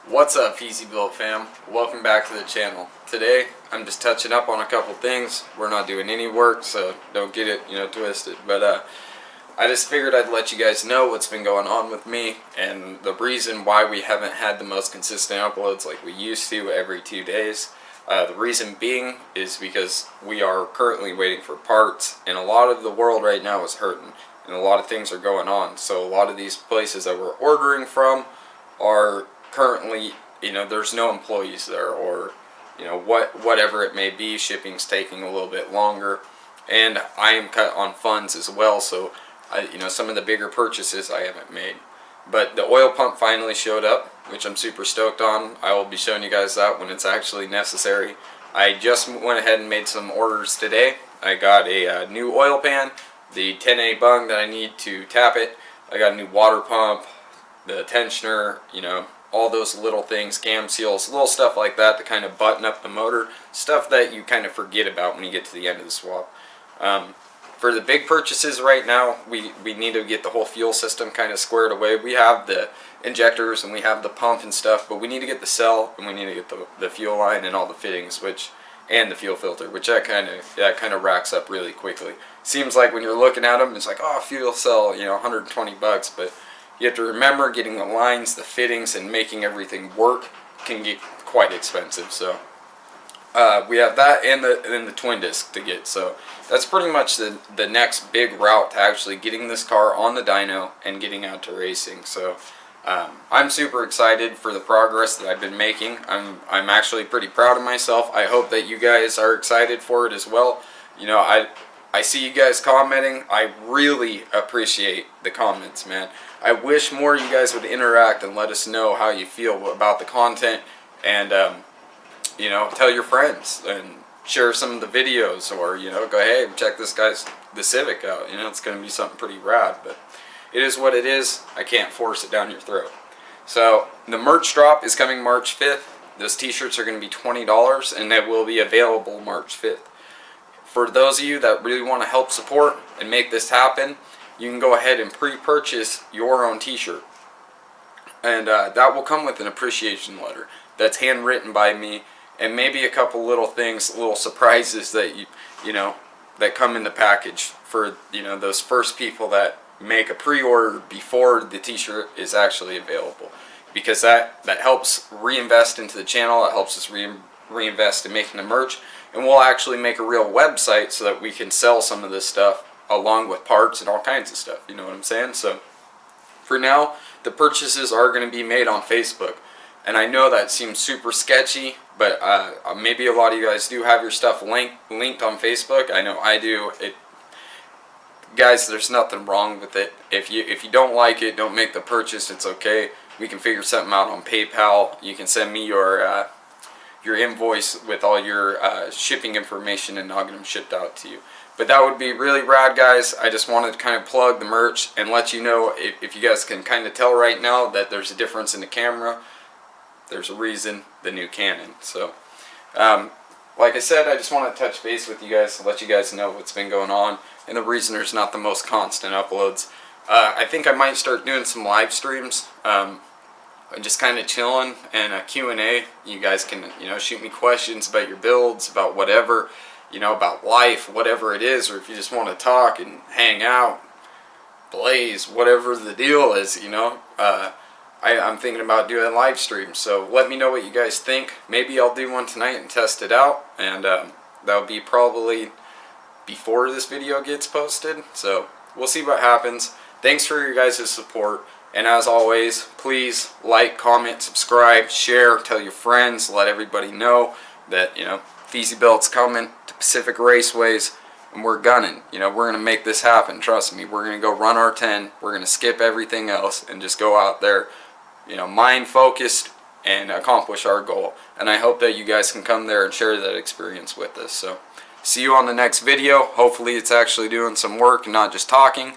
What's up, Feezy-built fam? Welcome back to the channel. Today, I'm just touching up on a couple things. We're not doing any work, so don't get it, twisted. But I just figured I'd let you guys know what's been going on with me and the reason why we haven't had the most consistent uploads like we used to every 2 days. The reason being is because we are currently waiting for parts, and a lot of the world right now is hurting, and a lot of things are going on. So a lot of these places that we're ordering from are currently, there's no employees there, or whatever it may be. Shipping's taking a little bit longer, and I am cut on funds as well, so some of the bigger purchases I haven't made. But the oil pump finally showed up, which I'm super stoked on. I will be showing you guys that when it's actually necessary. I just went ahead and made some orders today. I got a new oil pan, the 10A bung that I need to tap it. I got a new water pump, the tensioner, all those little things, cam seals, little stuff like that to kind of button up the motor, stuff that you kind of forget about when you get to the end of the swap. For the big purchases right now, we need to get the whole fuel system kind of squared away. We have the injectors and we have the pump and stuff, but we need to get the cell and we need to get the fuel line and all the fittings, and the fuel filter, which that kind of racks up really quickly. Seems like when you're looking at them, it's like, oh, fuel cell, $120, but you have to remember getting the lines, the fittings, and making everything work can get quite expensive. So we have that and the twin disc to get. So that's pretty much the next big route to actually getting this car on the dyno and getting out to racing. So I'm super excited for the progress that I've been making. I'm actually pretty proud of myself. I hope that you guys are excited for it as well. I see you guys commenting. I really appreciate the comments, man. I wish more of you guys would interact and let us know how you feel about the content, and tell your friends and share some of the videos, or go, hey, check the Civic out. It's going to be something pretty rad, but it is what it is. I can't force it down your throat. So the merch drop is coming March 5th. Those t-shirts are going to be $20, and they will be available March 5th. For those of you that really want to help support and make this happen, you can go ahead and pre-purchase your own t-shirt. And that will come with an appreciation letter that's handwritten by me, and maybe a couple little things, little surprises that that come in the package for those first people that make a pre-order before the t-shirt is actually available, because that helps reinvest into the channel. It helps us reinvest in making the merch, and we'll actually make a real website so that we can sell some of this stuff along with parts and all kinds of stuff. You know what I'm saying? So for now, the purchases are going to be made on Facebook, and I know that seems super sketchy, but maybe a lot of you guys do have your stuff linked on Facebook. I know I do. Guys, there's nothing wrong with it. If you don't like it, don't make the purchase. It's okay. We can figure something out on PayPal. You can send me your invoice with all your shipping information, and I'll get them shipped out to you. But that would be really rad, guys. I just wanted to kind of plug the merch and let you know, if you guys can kind of tell right now that there's a difference in the camera. There's a reason, the new Canon. So like I said, I just want to touch base with you guys to let you guys know what's been going on, and the reason there's not the most constant uploads. I think I might start doing some live streams, just kind of chilling, and a Q&A. You guys can shoot me questions about your builds, about whatever, about life, whatever it is, or if you just want to talk and hang out, blaze, whatever the deal is, I'm thinking about doing live streams. So let me know what you guys think. Maybe I'll do one tonight and test it out, and that'll be probably before this video gets posted. So we'll see what happens. Thanks for your guys' support, and as always, please like, comment, subscribe, share, tell your friends, let everybody know that Feezy-built's coming to Pacific Raceways, and we're gunning. We're going to make this happen. Trust me. We're going to go run our 10. We're going to skip everything else and just go out there, mind focused, and accomplish our goal. And I hope that you guys can come there and share that experience with us. So see you on the next video. Hopefully it's actually doing some work and not just talking.